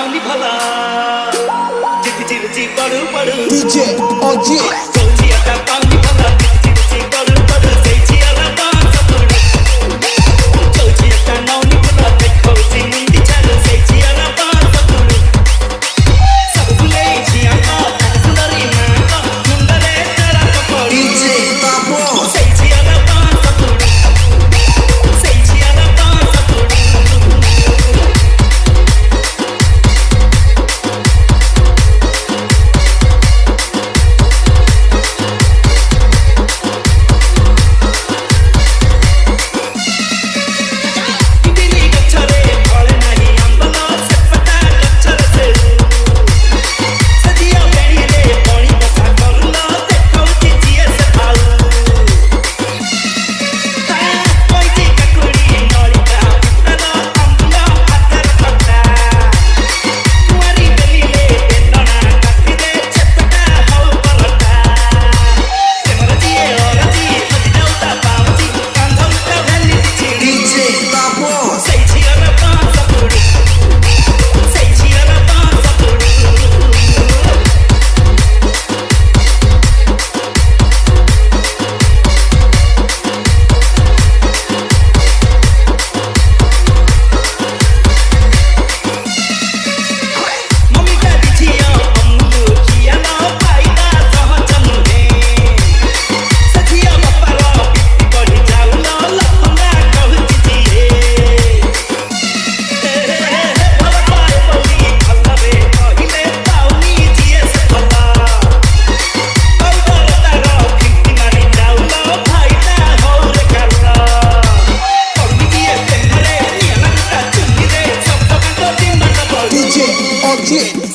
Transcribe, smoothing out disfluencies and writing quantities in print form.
पानी भला चिति चिरची पड़ू पड़ू DJ OG चौची अटा पानी भला चिति चिरची पड़ू पड़ू सेची अला बांस पड़ू चौची अटा नौनी भला देखो सी मुंडी चालू सेची अला बांस पड़ू सब फुले जिया का सुंदरी ना का मुंडले तेरा कपड़ू DJ Tapo सेची अला बांस पड़ू सेची अला बांस पड़ू DJ OG